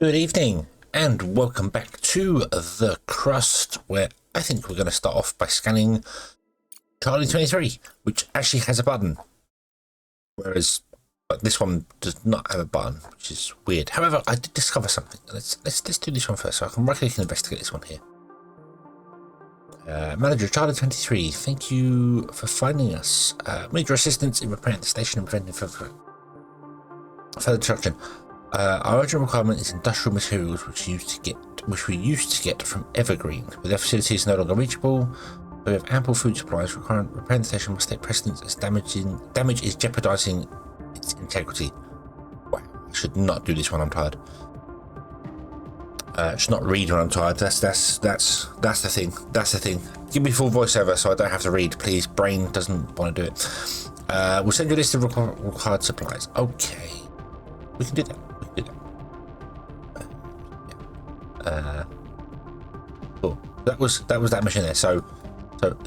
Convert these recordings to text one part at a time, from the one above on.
Good evening and welcome back to the Crust, where I think we're going to start off by scanning Charlie 23, which actually has a button, whereas this one does not have a button, which is weird. However, I did discover something. Let's do this one first, so I can right-click and investigate this one here. Manager Charlie 23, thank you for finding us. We need your assistance in repairing the station and preventing further destruction. Our urgent requirement is industrial materials which we used to get from Evergreen. With their facilities no longer reachable, we have ample food supplies. Repairing the station must take precedence as damage is jeopardizing its integrity. Wow, I should not do this when I'm tired. I should not read when I'm tired. That's the thing. That's the thing. Give me full voiceover so I don't have to read, please. Brain doesn't want to do it. We'll send you a list of required supplies. Okay, we can do that. Cool. That was that mission there. So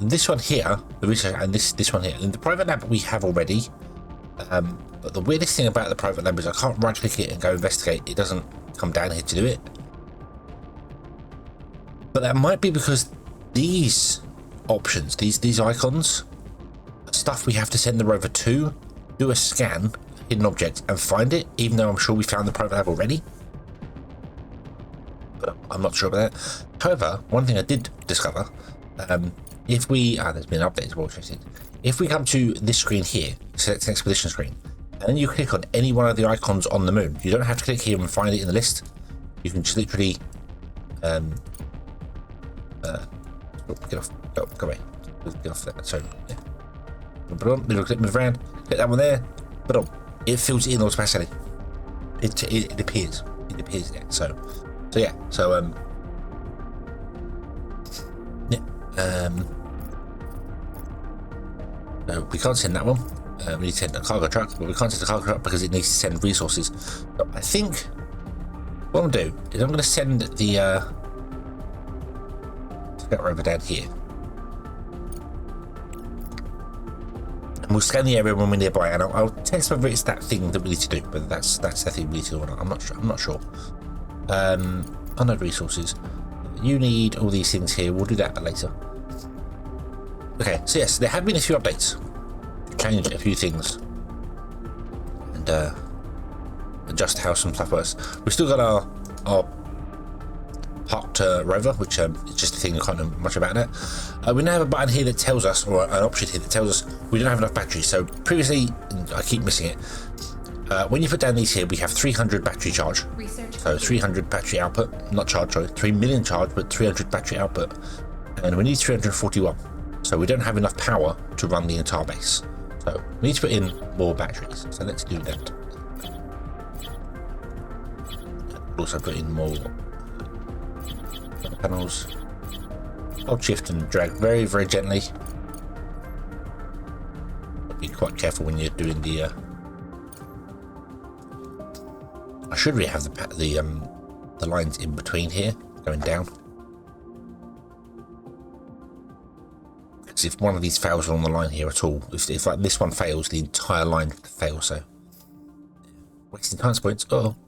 this one here, the research, and this one here, in the private lab we have already. But the weirdest thing about the private lab is I can't right click it and go investigate. It doesn't come down here to do it. But that might be because these options, these icons, stuff we have to send the rover to, do a scan, hidden object, and find it, even though I'm sure we found the private lab already. But I'm not sure about that. However, one thing I did discover, if we, there's been an update as well, if we come to this screen here, select an expedition screen, and then you click on any one of the icons on the moon, you don't have to click here and find it in the list. You can just literally, get off, go away, get off that. So yeah, little click, move around, click that one there, but it fills it in automatically. It appears there. So yeah, so no, we can't send that one. We need to send a cargo truck, but we can't send the cargo truck because it needs to send resources. So I think what I'm gonna do is I'm gonna send the scout rover down here, and we'll scan the area when we're nearby, and I'll test whether it's that thing that we need to do, whether that's the thing we need to do or not. I'm not sure. Unknown resources. You need all these things here. We'll do that later. Okay, so yes, there have been a few updates. Change a few things and adjust how some stuff works. We've still got our parked rover, which is just a thing I can't know much about that. We now have a button here that tells us, or an option here that tells us we don't have enough batteries. So previously, I keep missing it. When you put down these here, we have 300 battery charge. So 300 battery output, not charge, sorry, 3 million charge, but 300 battery output. And we need 341. So we don't have enough power to run the entire base. So we need to put in more batteries. So let's do that. Also put in more panels. Hold shift and drag very, very gently. Be quite careful when you're doing the I should really have the lines in between here going down, because if one of these fails on the line here at all, if like this one fails, the entire line fails. So wasting time points. We're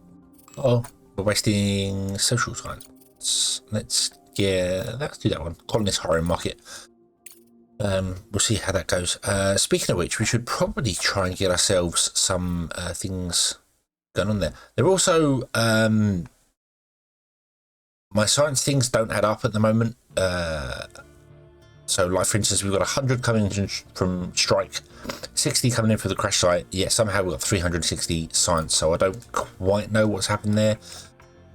wasting social science. Let's do that one. Colonist horror market. We'll see how that goes. Speaking of which, we should probably try and get ourselves some things going on there. They're also my science things don't add up at the moment. So like for instance, we've got 100 coming in from strike, 60 coming in for the crash site, yet somehow we've got 360 science, so I don't quite know what's happened there.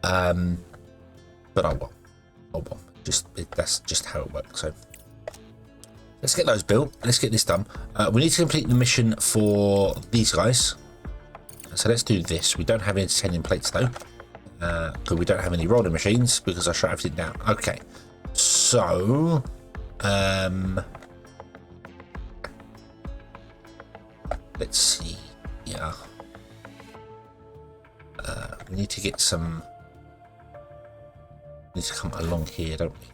But I will. That's just how it works. So let's get those built, let's get this done. We need to complete the mission for these guys. So let's do this. We don't have any titanium plates though, because we don't have any rolling machines because I shut everything down. Okay, so let's see. Yeah, we need to get some. We need to come along here, don't we?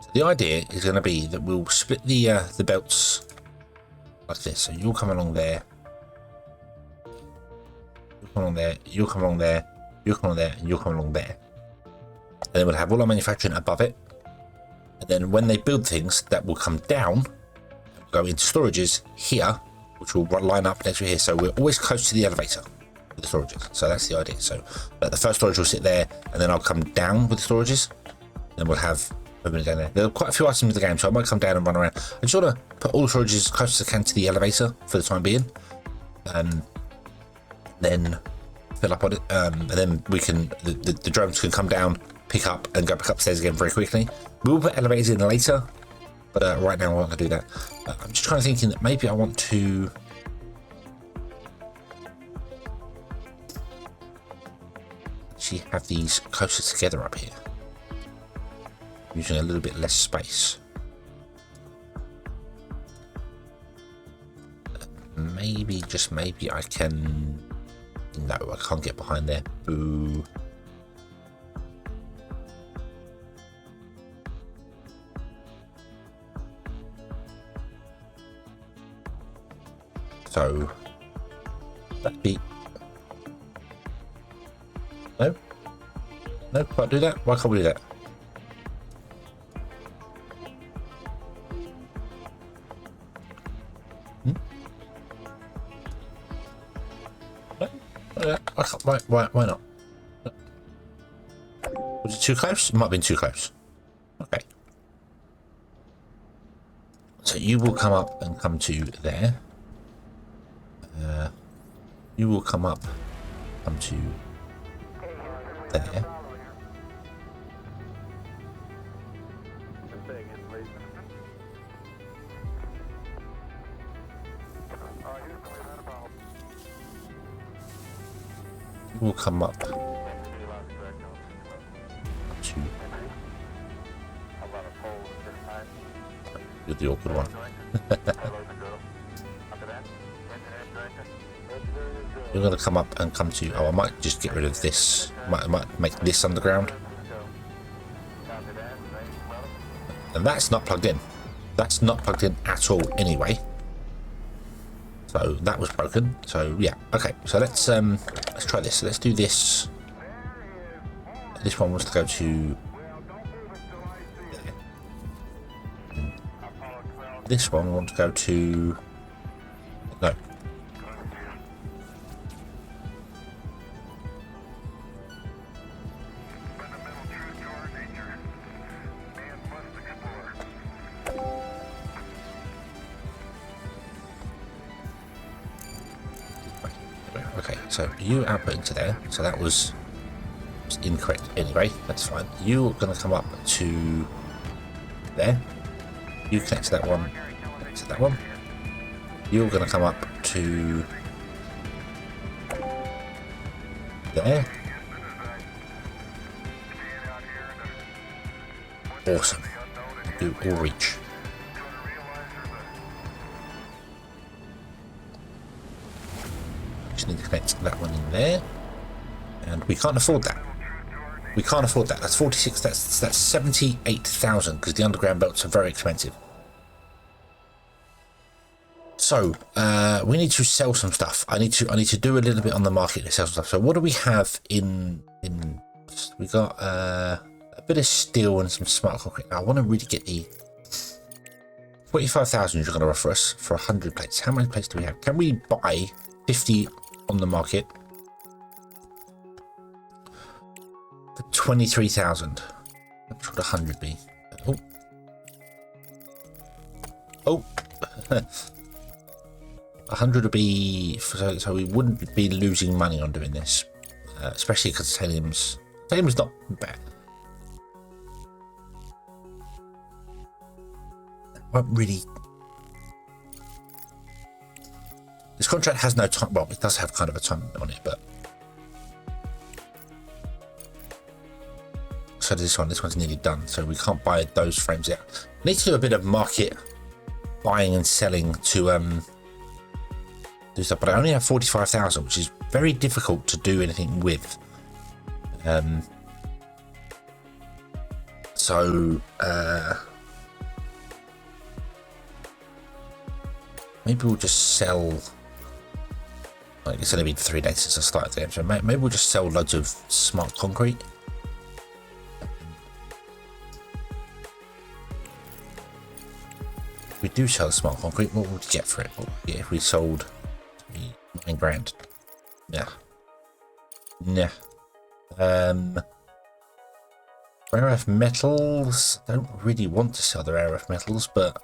So The idea is going to be that we'll split the belts like this. So you'll come along there. You'll come along there. You'll come along there. You'll come along there, and you'll come along there. And then we'll have all our manufacturing above it. And then when they build things, that will come down, go into storages here, which will line up next to here. So we're always close to the elevator with the storages. So that's the idea. So the first storage will sit there, and then I'll come down with the storages. Then we'll have movement down there. There are quite a few items in the game, so I might come down and run around. I just want to put all the storages as close as I can to the elevator for the time being. Then fill up on it, and then we can the drones can come down, pick up, and go back upstairs again very quickly. We will put elevators in later, but right now I'm not going to do that. I'm just trying to think that maybe I want to actually have these closer together up here, using a little bit less space. Maybe, just maybe, I can. No, I can't get behind there. Boo. So that'd be no, can't do that. Why can't we do that? I can't, why not? Was it too close? It might have been too close. Okay. So you will come up and come to there. You will come up, come to there. Will come up to you're the awkward one. You're going to come up and come to. Oh, I might just get rid of this. I might make this underground. And that's not plugged in. That's not plugged in at all anyway. So that was broken. So yeah, okay. So let's try this. So let's do this. This one wants to go to there. This one wants to go to no. Okay, so you output into there, so that was incorrect anyway, that's fine. You're going to come up to there, you connect to that one, connect to that one. You're going to come up to there. Awesome. Do all reach. Need to connect that one in there, and we can't afford that. We can't afford that. That's 46. That's 78,000 because the underground belts are very expensive. So we need to sell some stuff. I need to do a little bit on the market to sell some stuff. So what do we have in? We got a bit of steel and some smart concrete. I want to really get the 45,000 you're going to offer us for 100 plates. How many plates do we have? Can we buy 50 on the market for 23,000? What should 100 be? Oh 100 would be so we wouldn't be losing money on doing this, especially because titanium's not bad. Won't really. This contract has no time. Well, it does have kind of a time on it, but so does this one. This one's nearly done, so we can't buy those frames yet. I need to do a bit of market buying and selling to do stuff, but I only have 45,000, which is very difficult to do anything with. So maybe we'll just sell. Like, it's only been 3 days since I started the game, so maybe we'll just sell loads of smart concrete. If we do sell smart concrete, what would we get for it? What would we get if we sold 9 grand? Yeah. Nah. Rare earth metals. Don't really want to sell the rare earth metals, but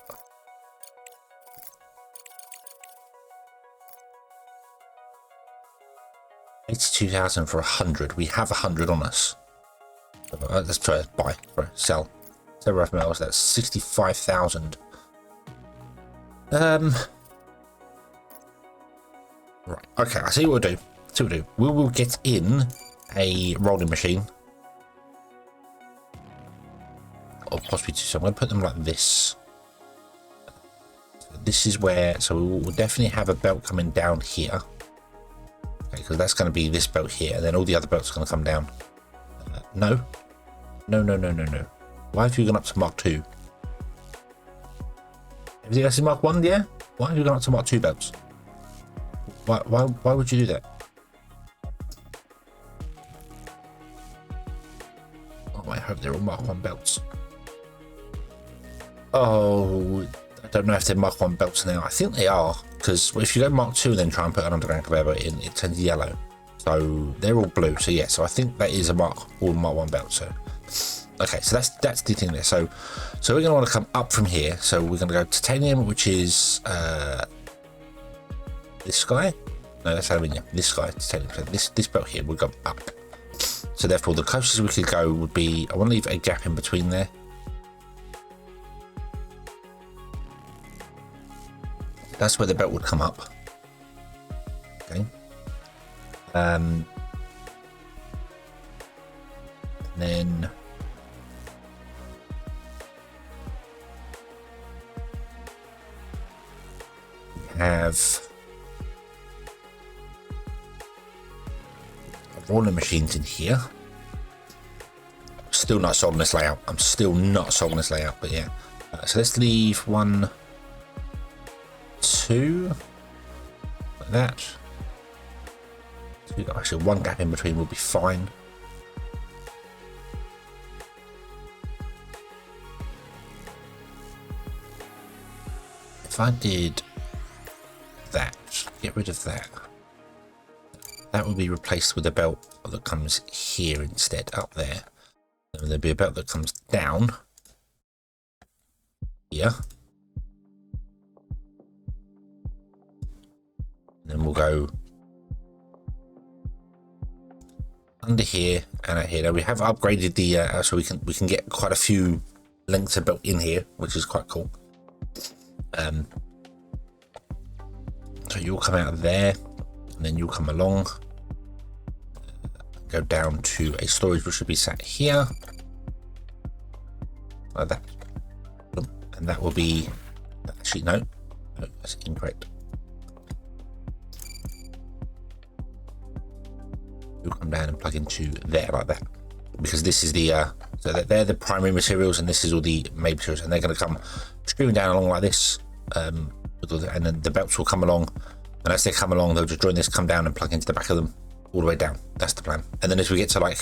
82,000 for 100. We have 100 on us. Let's try buy, sell. Sell rare earth metals. That's 65,000. Right. Okay. I see what we'll do. We will get in a rolling machine, or possibly two. So I'm going to put them like this. This is where. So we'll definitely have a belt coming down here. Because that's going to be this belt here, and then all the other belts are going to come down. No. Why have you gone up to Mark 2? Everything else is Mark 1, yeah? Why have you gone up to Mark 2 belts? Why would you do that? Oh, I hope they're all Mark 1 belts. Oh, I don't know if they're Mark 1 belts now. I think they are. Because if you go Mark 2 and then try and put an underground conveyor belt in, it turns yellow. So they're all blue. So yeah, so I think that is a Mark 1 belt. So okay, so that's the thing there. So we're gonna want to come up from here. So we're gonna go titanium, which is this guy. No, that's aluminium. This guy, titanium. So this belt here will go up. So therefore, the closest we could go would be. I want to leave a gap in between there. That's where the belt would come up. Okay. And then we have rolling machines in here. Still not sold on this layout. I'm still not sold on this layout, but yeah. So let's leave 1, 2 like that. So actually, 1 gap in between will be fine. If I did that, get rid of that, that will be replaced with a belt that comes here instead, up there. And there'll be a belt that comes down here. Then we'll go under here and out here. Now we have upgraded the so we can get quite a few lengths of belt in here, which is quite cool. So you'll come out of there, and then you'll come along, go down to a storage which should be sat here, like that, and that will be actually no, that's incorrect. You'll come down and plug into there like that, because this is the so that they're the primary materials and this is all the main materials, and they're going to come screwing down along like this, and then the belts will come along, and as they come along they'll just join this, come down and plug into the back of them all the way down. That's the plan. And then as we get to like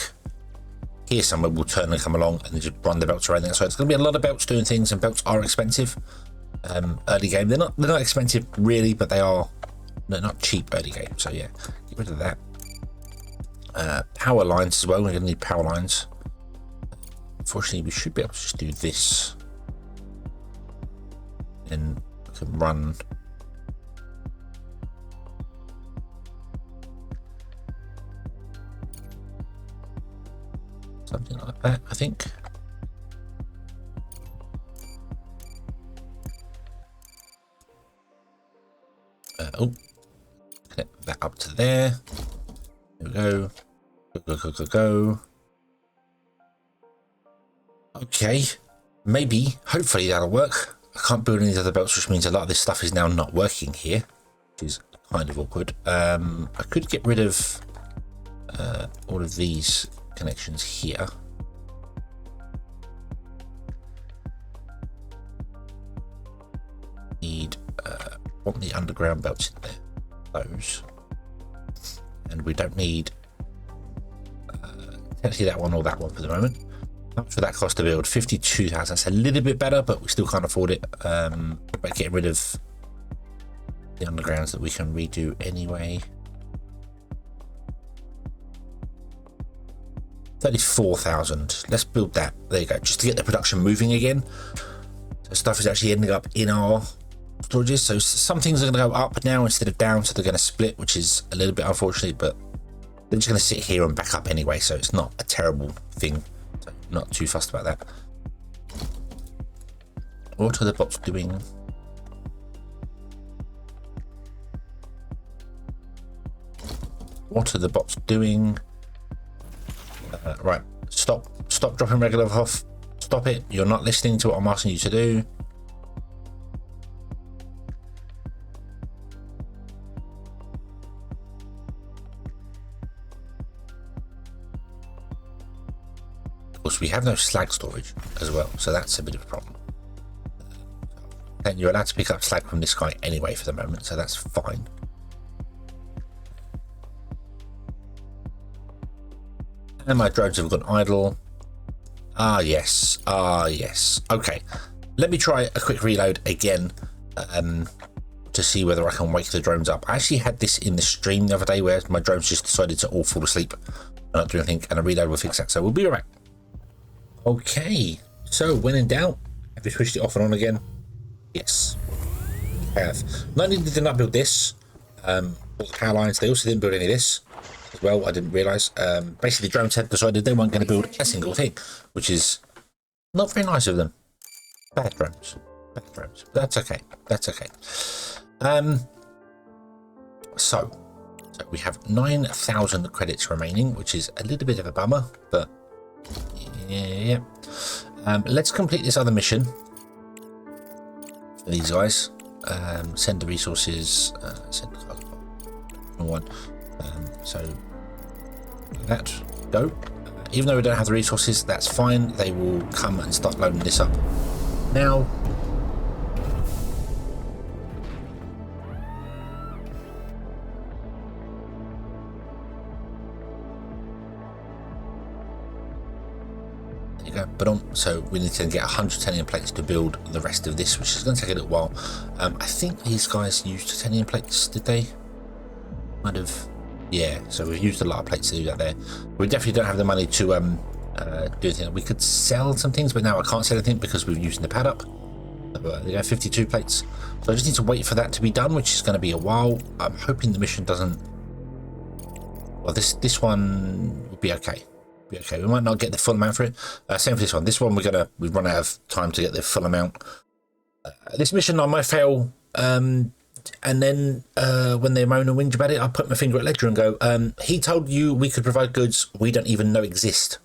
here somewhere, we'll turn and come along and just run the belts around there. So it's going to be a lot of belts doing things, and belts are expensive early game. They're not expensive really, but they're not cheap early game. So yeah, get rid of that. Power lines as well. We're going to need power lines. Unfortunately, we should be able to just do this, and we can run something like that, I think. Oh, connect that up to there. There we go. Go. Okay, maybe, hopefully that'll work. I can't build any other belts, which means a lot of this stuff is now not working here, which is kind of awkward. I could get rid of all of these connections here. Need want the underground belts in there. Those. And we don't need potentially that one or that one for the moment. How much would that cost to build? 52,000. That's a little bit better, but we still can't afford it. By getting rid of the undergrounds that we can redo anyway. 34,000. Let's build that. There you go. Just to get the production moving again. So stuff is actually ending up in our storages. So some things are going to go up now instead of down, so they're going to split, which is a little bit unfortunate, but they're just going to sit here and back up anyway, so it's not a terrible thing. So not too fussed about that. What are the bots doing? What are the bots doing? Right, stop dropping regular off. Stop it. You're not listening to what I'm asking you to do. Of course, we have no slag storage as well, so that's a bit of a problem. And you're allowed to pick up slag from this guy anyway for the moment, so that's fine. And my drones have gone idle. Ah, yes. Ah, yes. Okay. Let me try a quick reload again to see whether I can wake the drones up. I actually had this in the stream the other day where my drones just decided to all fall asleep and not do anything, and a reload will fix that. So we'll be right back. Okay. So when in doubt, have you switched it off and on again? Yes. I have. Not only did they not build this, all the power lines, they also didn't build any of this. As well, I didn't realise. Basically, drones had decided they weren't going to build a single thing, which is not very nice of them. Bad drones. Bad drones. But that's okay. That's okay. So we have 9,000 credits remaining, which is a little bit of a bummer, but yeah. Let's complete this other mission for these guys. Send the resources. Send the one. So that go. Even though we don't have the resources, that's fine. They will come and start loading this up now. There you go. But so we need to get 100 titanium plates to build the rest of this, which is going to take a little while. I think these guys used titanium plates, did they? Might have. Yeah, so we've used a lot of plates to do that there. We definitely don't have the money to do anything. We could sell some things, but now I can't sell anything because we're using the pad up. They got 52 plates. So I just need to wait for that to be done, which is going to be a while. I'm hoping the mission doesn't... Well, this one will be okay. We might not get the full amount for it. Same for this one. This one we've run out of time to get the full amount. This mission I might fail... and then when they moan and whinge about it, I put my finger at Ledger and go, he told you we could provide goods we don't even know exist.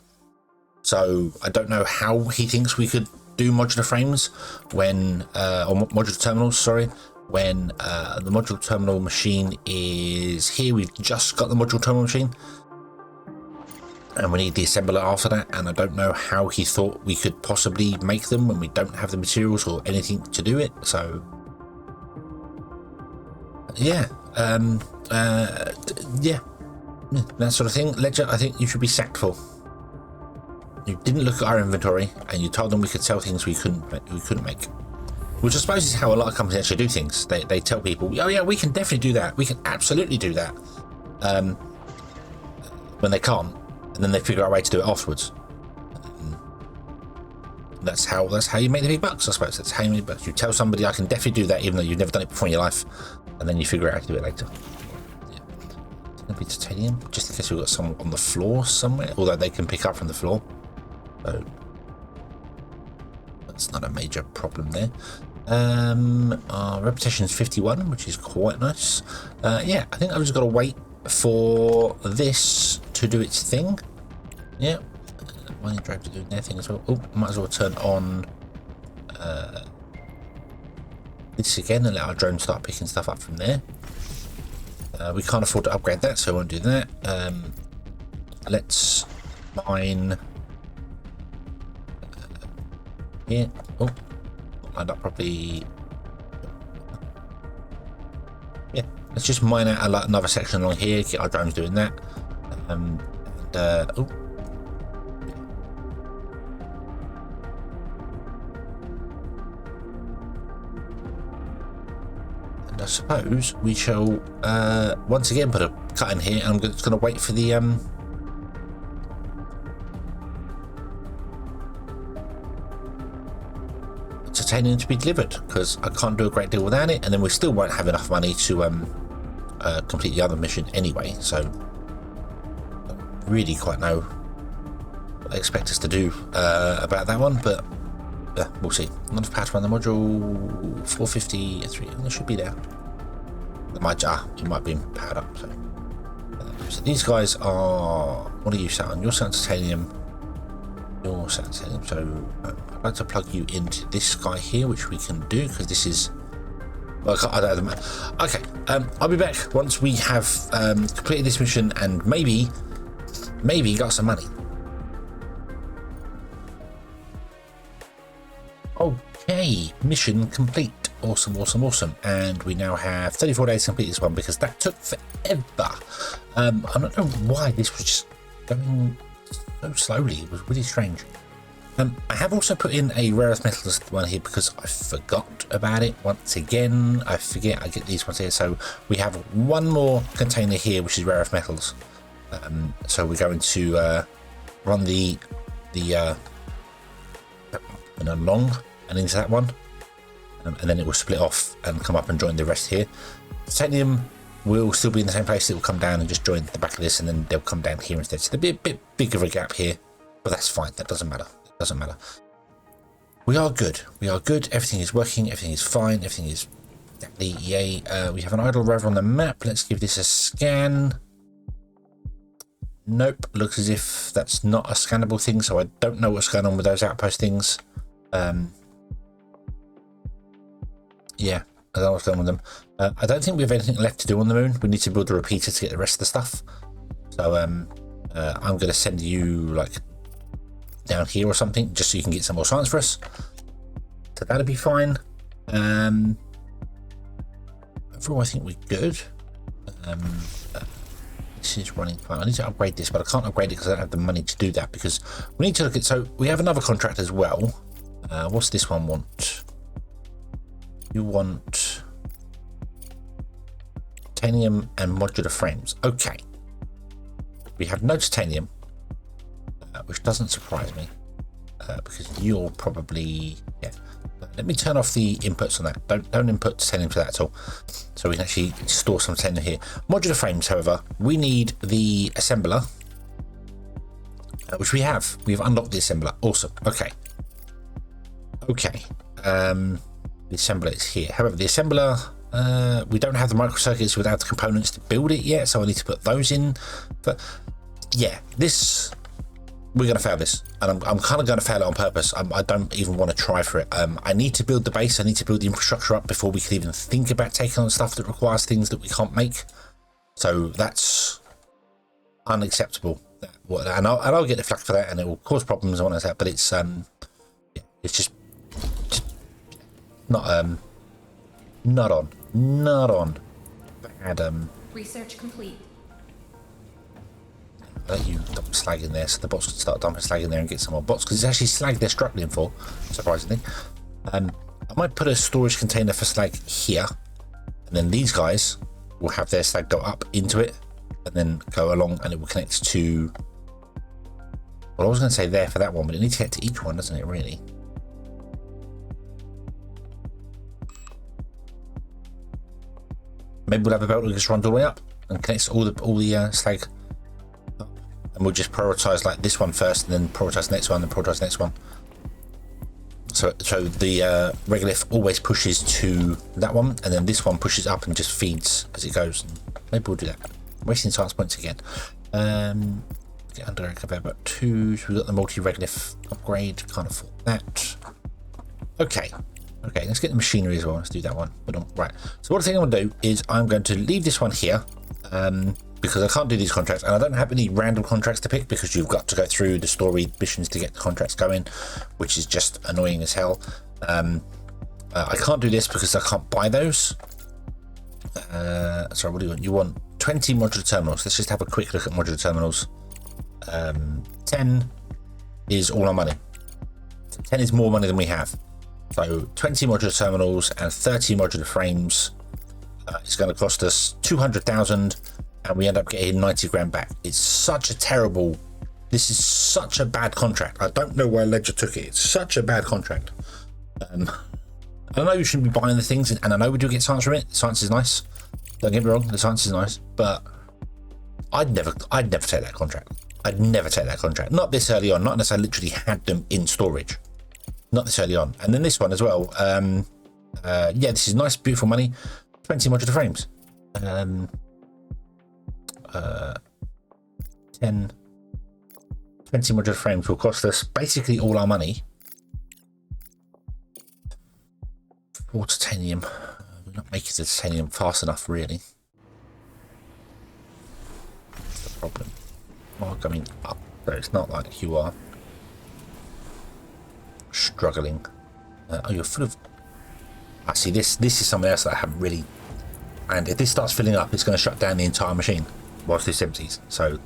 So I don't know how he thinks we could do modular frames when, or modular terminals, sorry, when the modular terminal machine is here. We've just got the modular terminal machine. And we need the assembler after that, and I don't know how he thought we could possibly make them when we don't have the materials or anything to do it, so... Yeah, yeah, that sort of thing. Ledger, I think you should be sacked for. You didn't look at our inventory, and you told them we could sell things we couldn't make. Which I suppose is how a lot of companies actually do things. They tell people, oh yeah, we can definitely do that. We can absolutely do that. When they can't, and then they figure out a way to do it afterwards. That's how you make the big bucks, I suppose. That's how you make bucks. You tell somebody I can definitely do that, even though you've never done it before in your life. And then you figure out how to do it later. Yeah. It's going to be titanium, just in case we've got some on the floor somewhere, although they can pick up from the floor. So that's not a major problem there. Our reputation is 51, which is quite nice. Yeah, I think I've just got to wait for this to do its thing. Yeah. Mining drives are doing their thing as well. Oh, might as well turn on this again and let our drone start picking stuff up from there. We can't afford to upgrade that, so I won't do that. Let's mine here. Oh, not lined up properly. Let's just mine out another section along here, get our drones doing that. Oh. And I suppose we shall once again put a cut in here, and I'm just going to wait for the titanium to be delivered, because I can't do a great deal without it, and then we still won't have enough money to complete the other mission anyway, so I don't really quite know what they expect us to do about that one, but we'll see. Not enough power to run the module. 453, it should be there. It might be powered up. So these guys are, what are you sat on? You're sat on titanium. You're sat on titanium. So I'd like to plug you into this guy here, which we can do because this is. Well, I don't know. Okay, I'll be back once we have completed this mission and maybe got some money. Okay, mission complete. Awesome, awesome, awesome. And we now have 34 days to complete this one because that took forever. I don't know why this was just going so slowly. It was really strange. I have also put in a rare earth metals one here because I forgot about it once again. I forget I get these ones here. So we have one more container here, which is rare earth metals. So we're going to run the along and into that one, and then it will split off and come up and join the rest here. Titanium will still be in the same place. It will come down and just join the back of this, and then they'll come down here instead. So there'll be a bit bigger of a gap here, but that's fine. That doesn't matter. It doesn't matter. We are good. We are good. Everything is working. Everything is fine. Everything is exactly yay. We have an idle rover on the map. Let's give this a scan. Nope. Looks as if that's not a scannable thing, so I don't know what's going on with those outpost things. Yeah, I don't know what's going on with them. I don't think we have anything left to do on the moon. We need to build a repeater to get the rest of the stuff. So I'm going to send you like down here or something, just so you can get some more science for us. So that'll be fine. Overall, I think we're good. This is running fine. I need to upgrade this, but I can't upgrade it because I don't have the money to do that, because we need to look at, so we have another contract as well. What's this one want? You want titanium and modular frames. Okay. We have no titanium, which doesn't surprise me, because you'll probably, yeah. Let me turn off the inputs on that. Don't input titanium to that at all. So we can actually store some titanium here. Modular frames, however, we need the assembler, which we have. We've unlocked the assembler. Awesome. Okay. Okay. The assembler is here. However, the assembler, we don't have the microcircuits without the components to build it yet, so I need to put those in. But yeah, we're going to fail this, and I'm kind of going to fail it on purpose. I don't even want to try for it. I need to build the base. I need to build the infrastructure up before we can even think about taking on stuff that requires things that we can't make. So that's unacceptable. And I'll get the flak for that, and it will cause problems and all that. But it's yeah, it's just not on. Bad. Research complete. I'll let you dump slag in there, so the bots can start dumping slag in there and get some more bots, because it's actually slag they're struggling for, surprisingly. I might put a storage container for slag here, and then these guys will have their slag go up into it and then go along, and it will connect to, well, I was going to say there for that one, but it needs to get to each one, doesn't it, really? Maybe we'll have a belt that just runs all the way up and connects all the slag up. And we'll just prioritize like this one first, and then prioritize the next one, and prioritize the next one. So the regolith always pushes to that one, and then this one pushes up and just feeds as it goes. And maybe we'll do that. Wasting science points again. Get under a conveyor belt 2. So we've got the multi-regolith upgrade. Can't afford that. Okay. Okay, let's get the machinery as well. Let's do that one. Right. So what I think I'm going to do is I'm going to leave this one here, because I can't do these contracts, and I don't have any random contracts to pick, because you've got to go through the story missions to get the contracts going, which is just annoying as hell. I can't do this because I can't buy those. Sorry, what do you want? You want 20 modular terminals. Let's just have a quick look at modular terminals. 10 is all our money. 10 is more money than we have. So 20 modular terminals and 30 modular frames. It's going to cost us 200,000, and we end up getting 90 grand back. It's such a terrible. This is such a bad contract. I don't know why Ledger took it. It's such a bad contract. I know you shouldn't be buying the things, and I know we do get science from it. Science is nice. Don't get me wrong, the science is nice, but I'd never take that contract. I'd never take that contract. Not this early on. Not unless I literally had them in storage. Not this early on. And then this one as well. Yeah, this is nice, beautiful money. 20 modular frames. 10. 20 modular frames will cost us basically all our money. 4 titanium. We're not making the titanium fast enough, really. That's the problem. Well, going up, so it's not like you are struggling. Oh, you're full of. I see. This is something else that I haven't really. And if this starts filling up, it's going to shut down the entire machine whilst this empties. So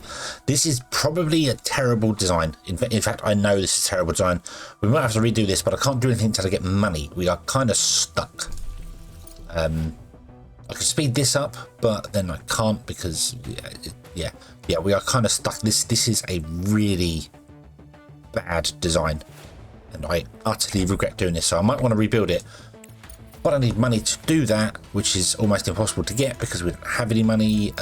this is probably a terrible design. In fact, I know this is a terrible design. We might have to redo this, but I can't do anything until I get money. We are kind of stuck. I could speed this up, but then I can't because yeah, we are kind of stuck. This is a really bad design, and I utterly regret doing this. So I might want to rebuild it. But I need money to do that, which is almost impossible to get because we don't have any money.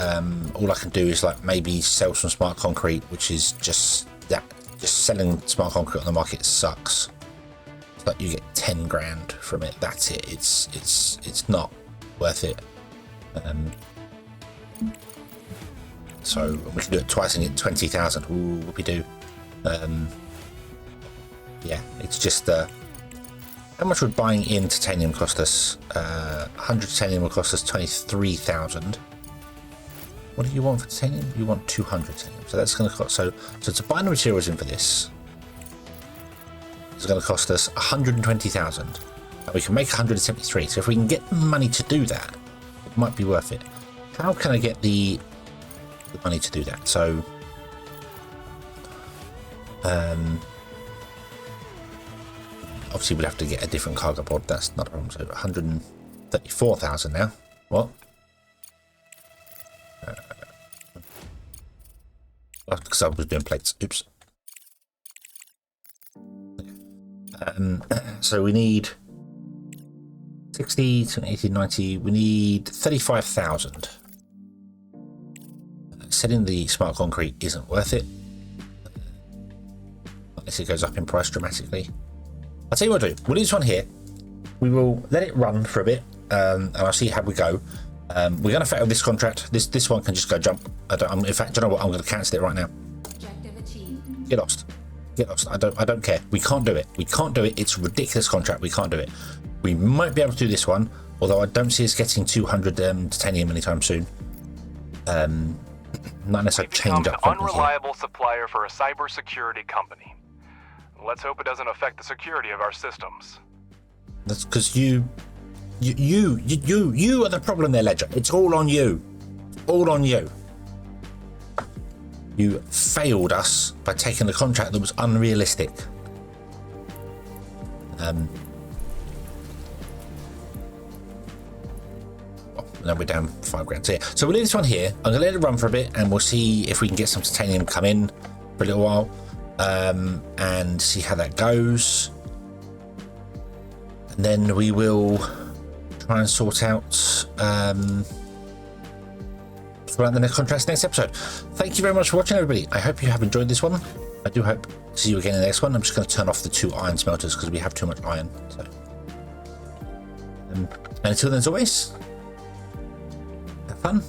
All I can do is like maybe sell some smart concrete, which is just that. Just selling smart concrete on the market sucks. It's like you get 10 grand from it. That's it. It's not worth it. So we can do it twice and get 20,000. Ooh, what we do? Yeah, it's just. How much would buying in titanium cost us? 100 titanium will cost us 23,000. What do you want for titanium? You want 200 titanium. So that's going to cost. So to buy the materials in for this is going to cost us 120,000. And we can make 173. So if we can get the money to do that, it might be worth it. How can I get the money to do that? So obviously we'll have to get a different cargo pod. That's not a problem. So 134,000 now. What? Because I was doing plates. Oops. So we need 60 to 80, 90. We need 35,000. Selling the smart concrete isn't worth it unless it goes up in price dramatically. I'll tell you what I'll do. We'll do this one here. We will let it run for a bit, and I'll see how we go. We're going to fail this contract. This one can just go jump. In fact, do you know what? I'm going to cancel it right now. Objective achieved. Get lost. Get lost. I don't care. We can't do it. We can't do it. It's a ridiculous contract. We can't do it. We might be able to do this one, although I don't see us getting 200 titanium anytime soon. Not unless I change up. An unreliable supplier for a cybersecurity company. Let's hope it doesn't affect the security of our systems. That's because you are the problem there, Ledger. It's all on you. All on you. You failed us by taking a contract that was unrealistic. Now we're down 5 grand. So we'll leave this one here. I'm going to let it run for a bit, and we'll see if we can get some titanium come in for a little while. And see how that goes, and then we will try and sort out the next contracts next episode. Thank you very much for watching, everybody. I hope you have enjoyed this one. I do hope to see you again in the next one. I'm just going to turn off the 2 iron smelters because we have too much iron. So and until then, as always, have fun.